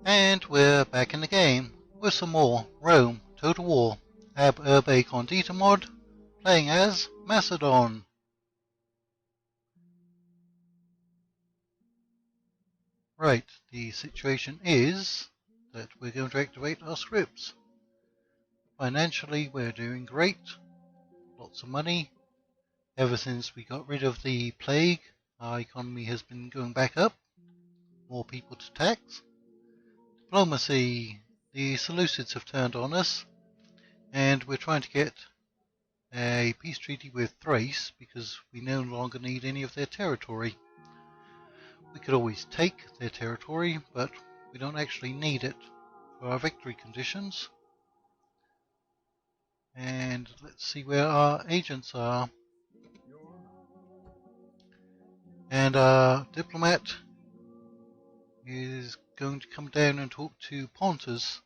And we're back in the game with some more Rome Total War Urbe Condita mod, playing as Macedon. Right, the situation is that we're going to activate our scripts. Financially we're doing great, lots of money. Ever since we got rid of the plague, our economy has been going back up, more people to tax. Diplomacy, the Seleucids have turned on us, and we're trying to get a peace treaty with Thrace because we no longer need any of their territory. We could always take their territory, but we don't actually need it for our victory conditions. And let's see where our agents are. And our diplomat is going to come down and talk to Pontus.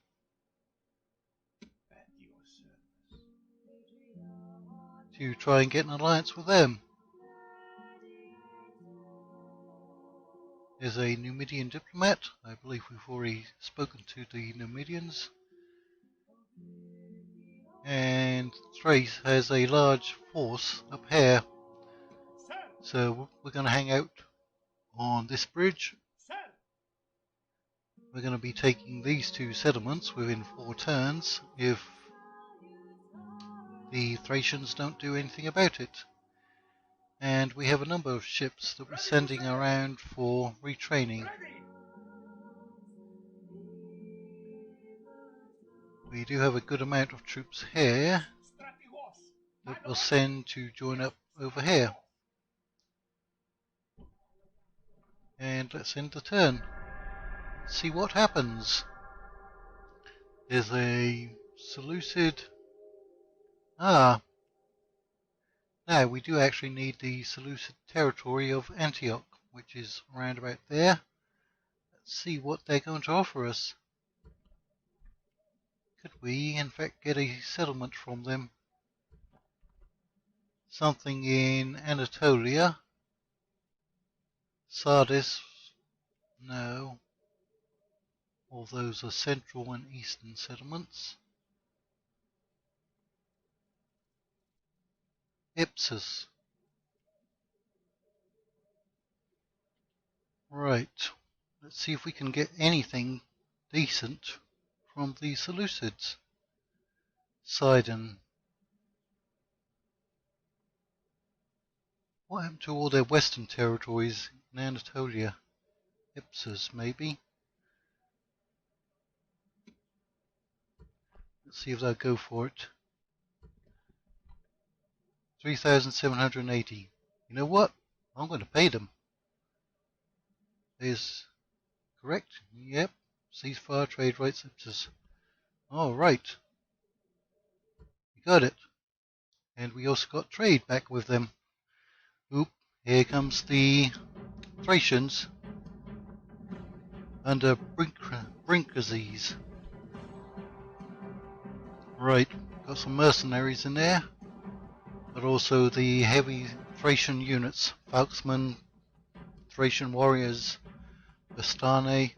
To try and get an alliance with them. There's a Numidian diplomat. I believe we've already spoken to the Numidians. And Thrace has a large force up here. So we're going to hang out on this bridge. We're going to be taking these two settlements within 4 turns if the Thracians don't do anything about it. And we have a number of ships that we're sending around for retraining. We do have a good amount of troops here that we'll send to join up over here. And let's end the turn. Let's see what happens. There's a Seleucid. Now we do actually need the Seleucid territory of Antioch, which is around about there. Let's see what they're going to offer us. Could we in fact get a settlement from them? Something in Anatolia. Sardis, no. All those are central and eastern settlements. Ipsus. Right. Let's see if we can get anything decent from the Seleucids. Sidon. What happened to all their western territories in Anatolia? Ipsus, maybe. Let's see if they'll go for it. 3,780. You know what? I'm going to pay them. Is correct? Yep. Ceasefire, trade rights, Ipsus. Alright. We got it. And we also got trade back with them. Oop, here comes the Thracians under Brinkazes. Right, got some mercenaries in there, but also the heavy Thracian units, Falksmen, Thracian warriors, Bastane.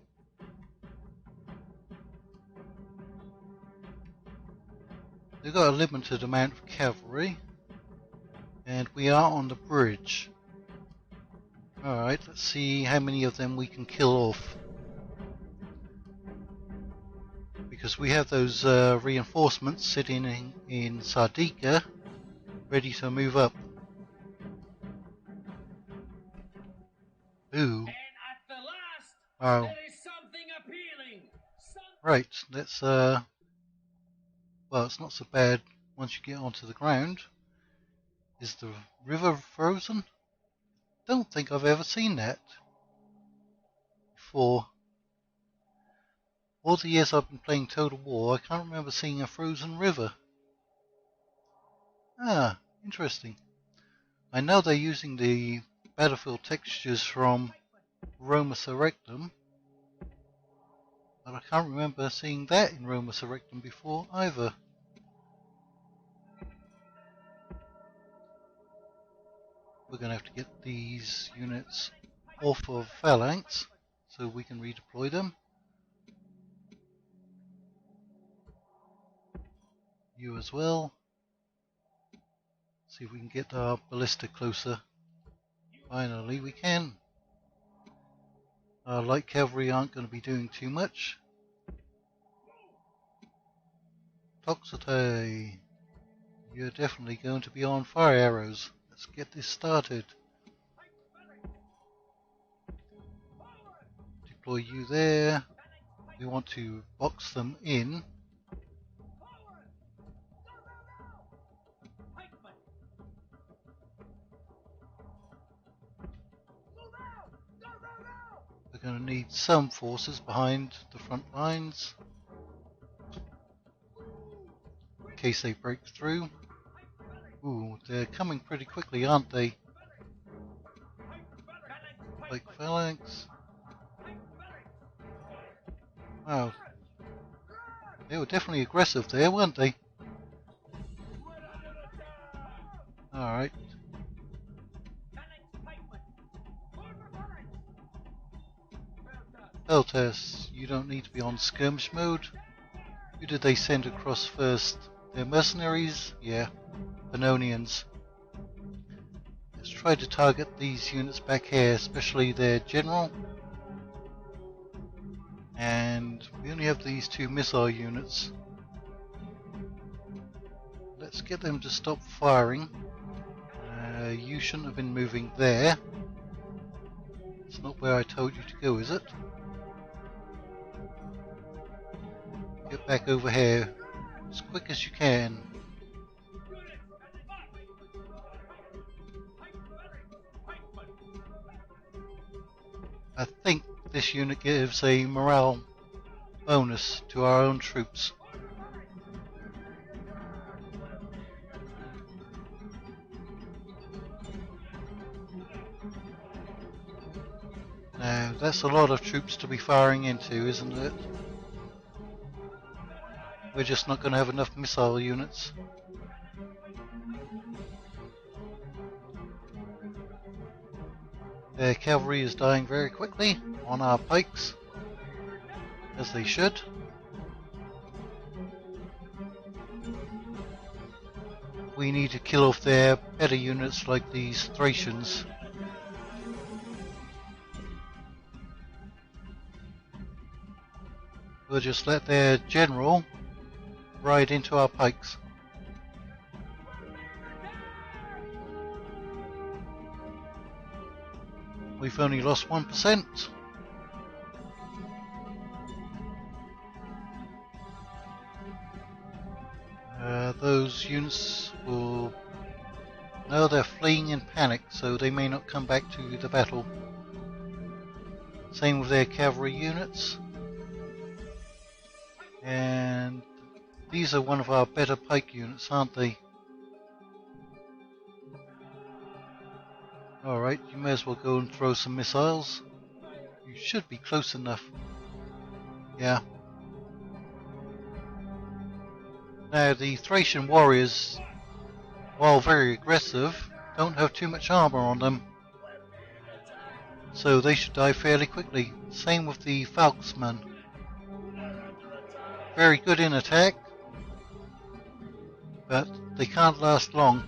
They've got a limited amount of cavalry, and we are on the bridge. Alright, let's see how many of them we can kill off. Because we have those reinforcements sitting in Sardica, ready to move up. Ooh. Oh. Right, let's well, it's not so bad once you get onto the ground. Is the river frozen? Don't think I've ever seen that before. All the years I've been playing Total War, I can't remember seeing a frozen river. Ah, interesting. I know they're using the battlefield textures from Roma Surrectum, but I can't remember seeing that in Roma Surrectum before either. We're going to have to get these units off of Phalanx so we can redeploy them. you as well. See if we can get our ballista closer. Finally we can. Our light cavalry aren't going to be doing too much. Toxote, you're definitely going to be on fire arrows. Let's get this started. Deploy you there. We want to box them in. We're going to need some forces behind the front lines in case they break through. Ooh, they're coming pretty quickly, aren't they? Like phalanx. Wow. They were definitely aggressive there, weren't they? Alright. Peltas, you don't need to be on skirmish mode. Who did they send across first? Their mercenaries? Yeah, Pannonians. Let's try to target these units back here, especially their general. And we only have these 2 missile units. Let's get them to stop firing. You shouldn't have been moving there. It's not where I told you to go, is it? Get back over here as quick as you can. I think this unit gives a morale bonus to our own troops. Now, that's a lot of troops to be firing into, isn't it? We're just not going to have enough missile units. Their cavalry is dying very quickly on our pikes, as they should. We need to kill off their better units like these Thracians. We'll just let their general ride into our pikes. We've only lost 1%. Those units will... No, they're fleeing in panic, so they may not come back to the battle. Same with their cavalry units. And these are one of our better pike units, aren't they? Alright, you may as well go and throw some missiles. You should be close enough. Yeah. Now the Thracian warriors, while very aggressive, don't have too much armor on them. So they should die fairly quickly. Same with the Falksmen. Very good in attack, but they can't last long.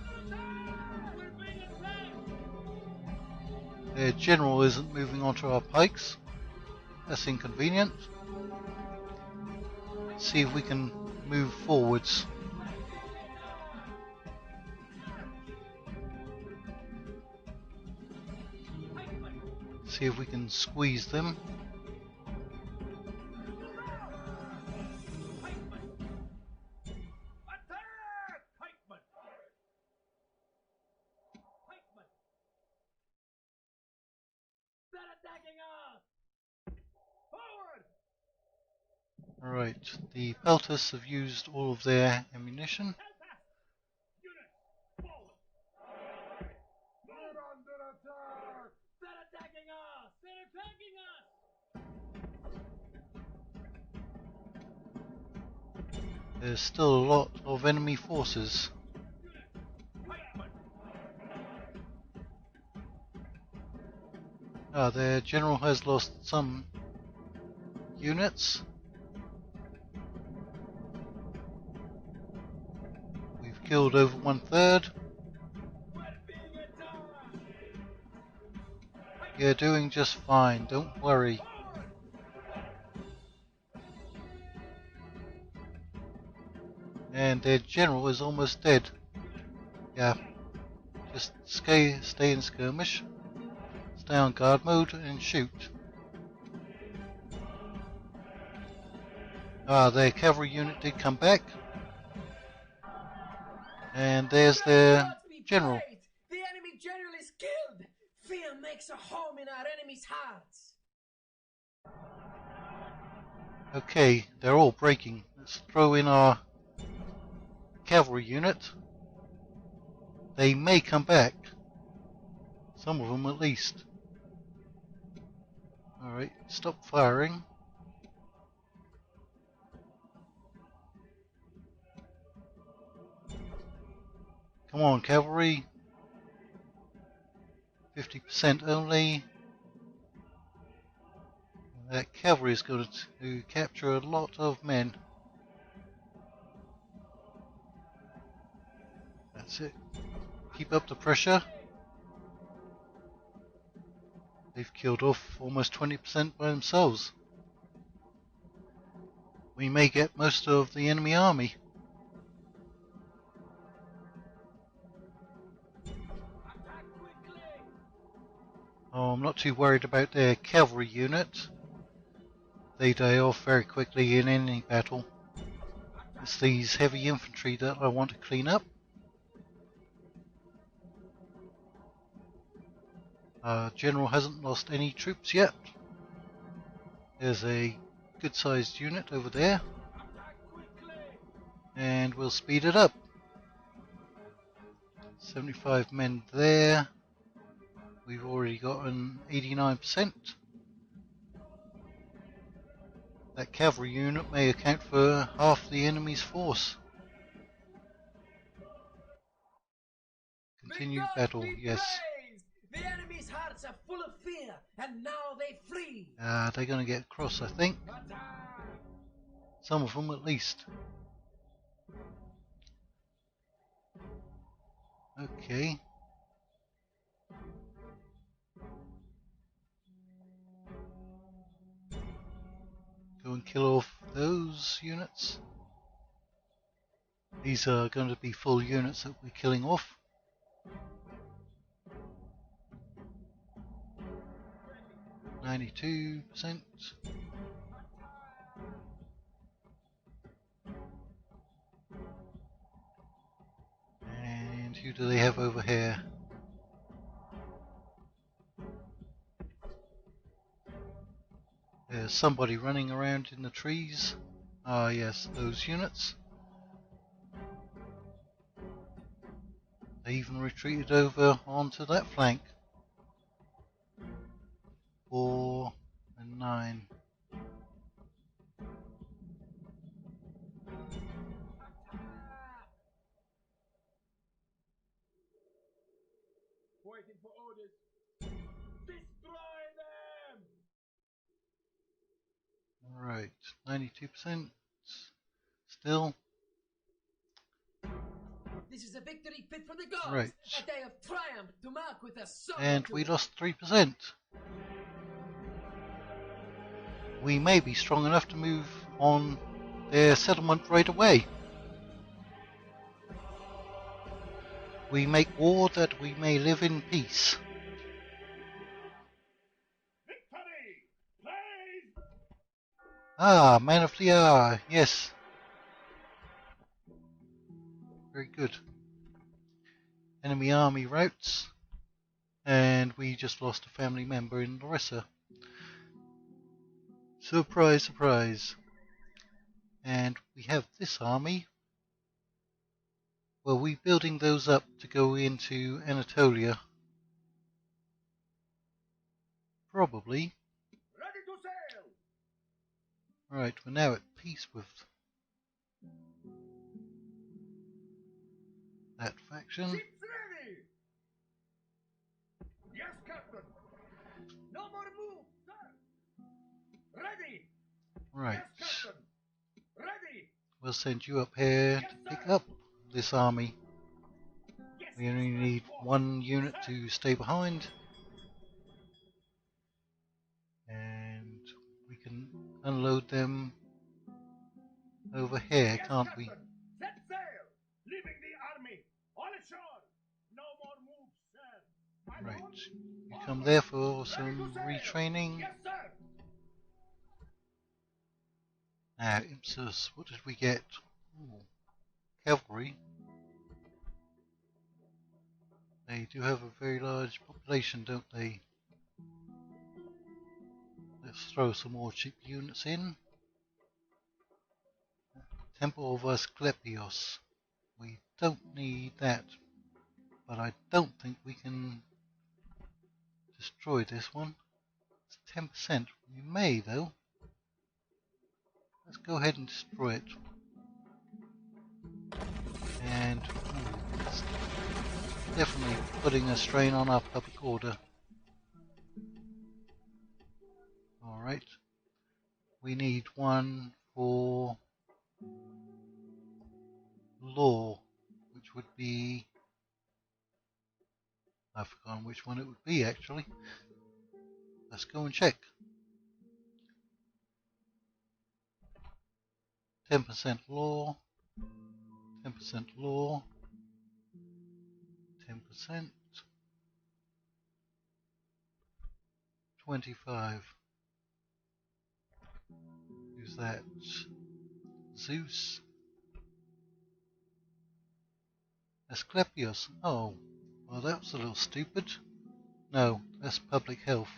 Their general isn't moving onto our pikes. That's inconvenient. Let's see if we can move forwards. See if we can squeeze them. Alright, the Peltas have used all of their ammunition. There's still a lot of enemy forces. Their general has lost some units. killed over 1/3. You're doing just fine, don't worry. And their general is almost dead. Yeah, just stay in skirmish, stay on guard mode and shoot. Their cavalry unit did come back. And there's their general. The enemy general is killed! Fear makes a home in our enemies' hearts! Okay, they're all breaking. Let's throw in our cavalry unit. They may come back. Some of them at least. Alright, stop firing. Come on, cavalry. 50% only. That cavalry is going to capture a lot of men. That's it. Keep up the pressure. They've killed off almost 20% by themselves. We may get most of the enemy army. Oh, I'm not too worried about their cavalry unit. They die off very quickly in any battle. It's these heavy infantry that I want to clean up. General hasn't lost any troops yet. There's a good sized unit over there. And we'll speed it up. 75 men there. We've already gotten 89%. That cavalry unit may account for half the enemy's force. Continued battle, yes. The enemy's hearts are full of fear, and now they flee. They're going to get across, I think. Some of them at least. Okay. Go and kill off those units. These are going to be full units that we're killing off. %. And who do they have over here? There's somebody running around in the trees. Ah, yes, those units. They even retreated over onto that flank. 4 and 9. Waiting for orders. Destroy them! Alright, 92%. Still. This is a victory fit for the gods. Right. A day of triumph to mark with a sword. And we lost 3%. We may be strong enough to move on their settlement right away. We make war that we may live in peace. Victory! Praise! Ah, man of the hour, yes. Very good. Enemy army routes. And we just lost a family member in Larissa. Surprise, surprise. And we have this army. Well, we're building those up to go into Anatolia. Probably. Ready to sail! Right, we're now at peace with that faction. Ships ready! Yes, Captain! No more move, sir! Ready! Right. Yes, Captain! Ready! We'll send you up here to pick up this army. We only need one unit to stay behind. And we can unload them over here, can't we? Set sail! Leaving the army! On ashore! No more moves, sir! My Right. lord? You All come right. there for Ready some to sail. retraining. Yes, sir! Now, Ipsos, what did we get? Ooh, cavalry. They do have a very large population, don't they? Let's throw some more cheap units in. Temple of Asclepios. We don't need that, but I don't think we can destroy this one. It's 10%. We may, though. Let's go ahead and destroy it. And it's definitely putting a strain on our public order. Alright. We need one for law, which would be... I've forgotten which one it would be, actually. Let's go and check. 10% law, 10% law, 10%, 25. Who's that? Zeus. Asclepios. Oh, well, that was a little stupid. No, that's public health.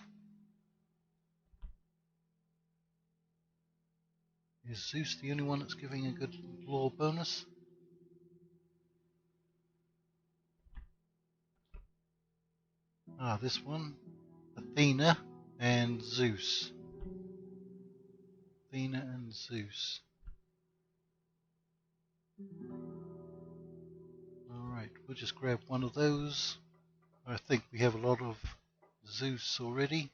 Is Zeus the only one that's giving a good law bonus? Ah, this one. Athena and Zeus. Athena and Zeus. Alright, we'll just grab one of those. I think we have a lot of Zeus already.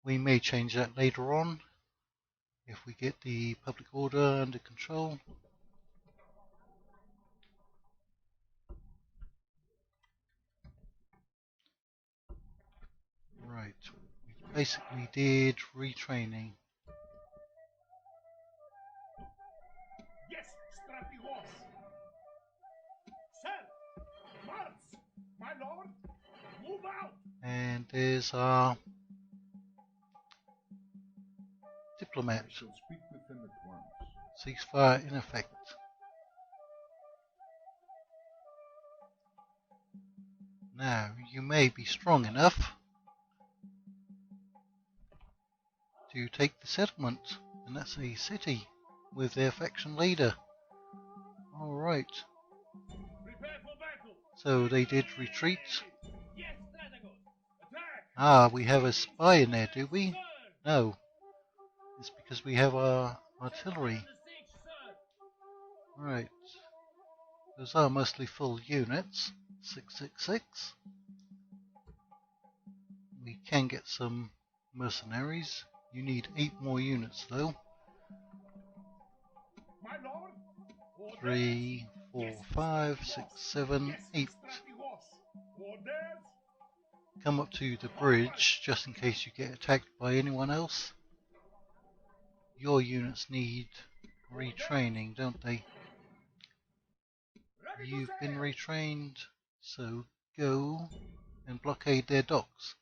We may change that later on if we get the public order under control. Right, we basically did retraining. Yes, Strategos! Sir! March! My lord! Move out! And there's our diplomat. I shall speak with them at once. Ceasefire in effect. Now, you may be strong enough to take the settlement, and that's a city with their faction leader. Alright, Prepare for battle! so they did retreat. Yes, Strategos! Attack! Ah, we have a spy in there, do we? Sir! No, it's because we have our artillery. The siege, sir! Right, those are mostly full units. 666. We can get some mercenaries. You need 8 more units though. My lord! 3, 4, 5, 6, 7, 8. Orders! Come up to the bridge just in case you get attacked by anyone else. Your units need retraining, don't they? Ready to You've been sail. retrained, so go and blockade their docks.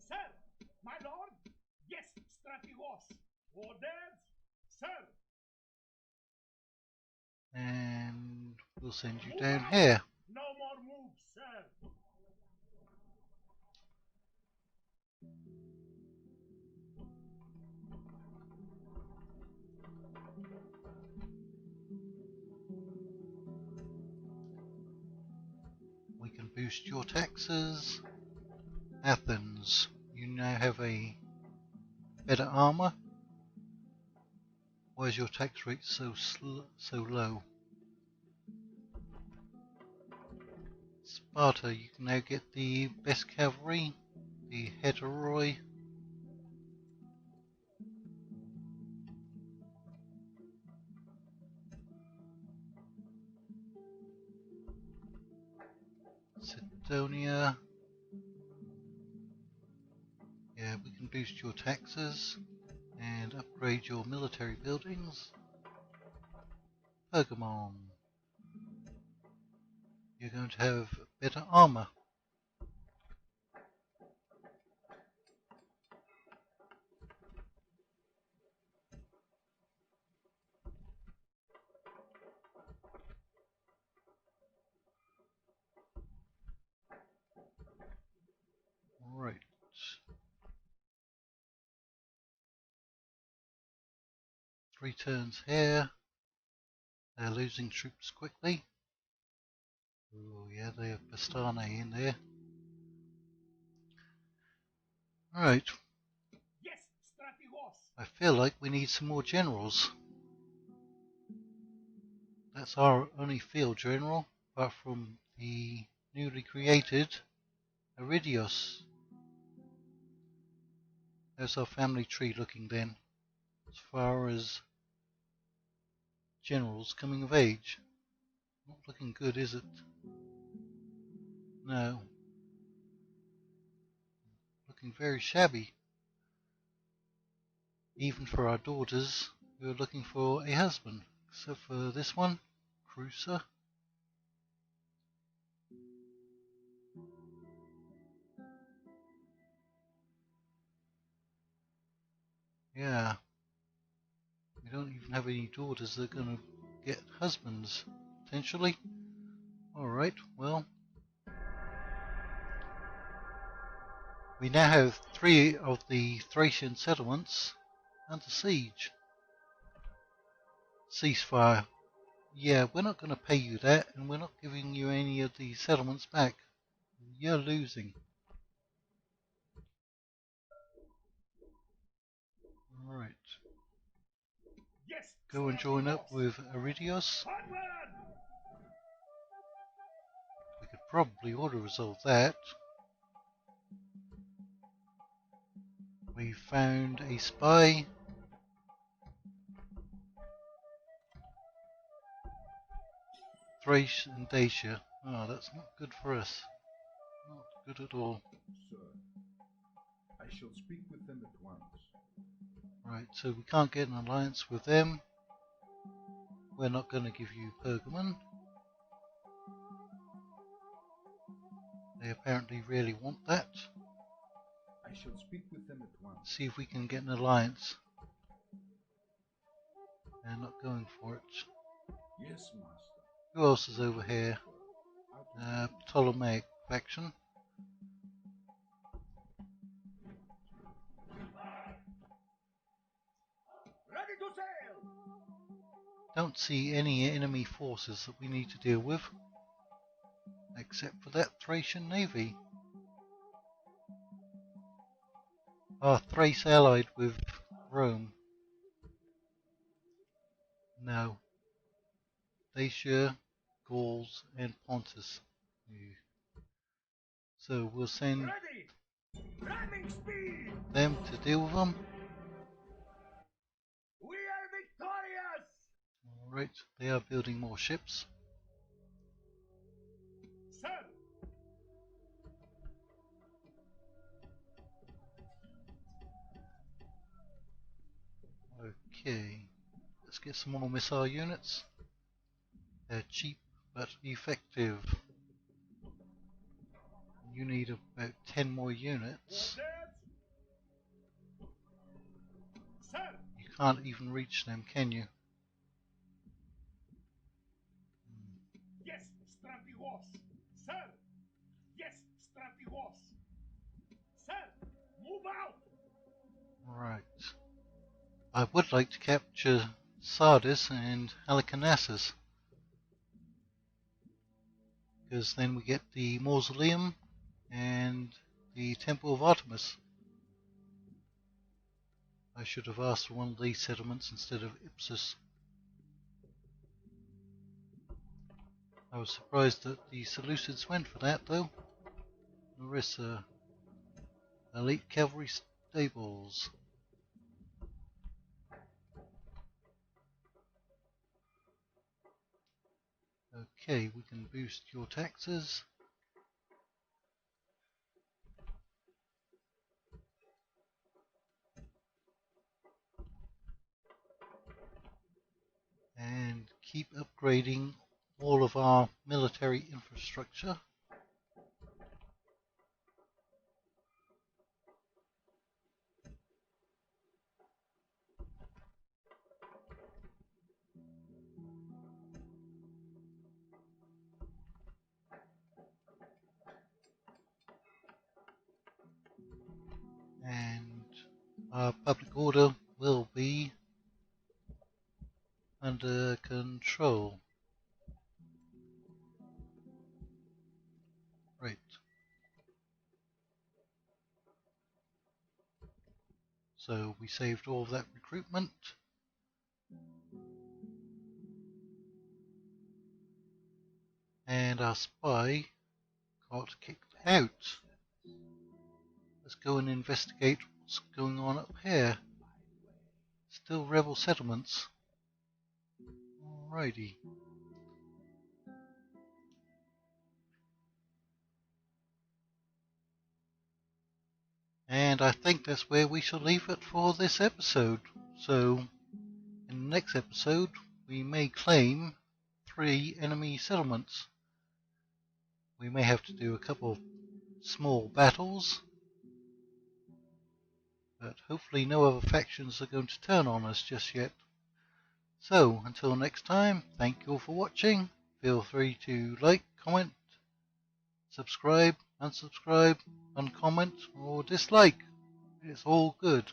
Sir! My lord! Yes, Strategos! Orders! Sir! And we'll send you down here. No more moves, sir! We can boost your taxes. Athens, you now have a better armor. Why is your tax rate so low? Sparta, you can now get the best cavalry. the heteroi. Macedonia. Yeah, we can boost your taxes and upgrade your military buildings. Pergamon. You're going to have better armor. Right. 3 turns here. They're losing troops quickly. Oh yeah, they have Pastane in there. Right. Yes, strategos. I feel like we need some more generals. That's our only field general, apart from the newly created Iridios. How's our family tree looking then, as far as generals coming of age? Not looking good, is it? No. Looking very shabby. Even for our daughters who are looking for a husband. Except for this one, Cruiser. Yeah. We don't even have any daughters that are going to get husbands, potentially. Alright, well. We now have 3 of the Thracian settlements under siege. Ceasefire. Yeah, we're not going to pay you that, and we're not giving you any of the settlements back. You're losing. Alright. Yes, Go and join up strategos. with Iridios. Onward! We could probably auto-resolve that. We found a spy. Thrace and Dacia. Oh, that's not good for us. Not good at all. Sir, I shall speak with them at once. Right, so we can't get an alliance with them. We're not going to give you Pergamon. They apparently really want that. I shall speak with them at once. See if we can get an alliance. They're not going for it. Yes, master. Who else is over here? Ptolemaic faction. Ready to sail! Don't see any enemy forces that we need to deal with. Except for that Thracian navy. Are Thrace allied with Rome? No. Dacia, Gauls, and Pontus. So we'll send Ready! Ramming speed! them to deal with them. We are victorious! Alright, they are building more ships. Sir! Okay, let's get some more missile units. They're cheap but effective. You need about 10 more units. Orders! Sir! You can't even reach them, can you? Yes, strategos! Sir! Yes, strategos! Sir! Move out! Right. I would like to capture Sardis and Halicarnassus, because then we get the mausoleum and the Temple of Artemis. I should have asked for one of these settlements instead of Ipsus. I was surprised that the Seleucids went for that though. Larissa. Elite Cavalry Stables. Okay, we can boost your taxes. And keep upgrading all of our military infrastructure. And our public order will be under control. Right. So we saved all of that recruitment. And our spy got kicked out. Let's go and investigate what's going on up here. Still rebel settlements. Alrighty. And I think that's where we shall leave it for this episode. So, in the next episode, we may claim 3 enemy settlements. We may have to do a couple of small battles, but hopefully no other factions are going to turn on us just yet. So, until next time, thank you all for watching. Feel free to like, comment, subscribe, unsubscribe, uncomment, or dislike. It's all good.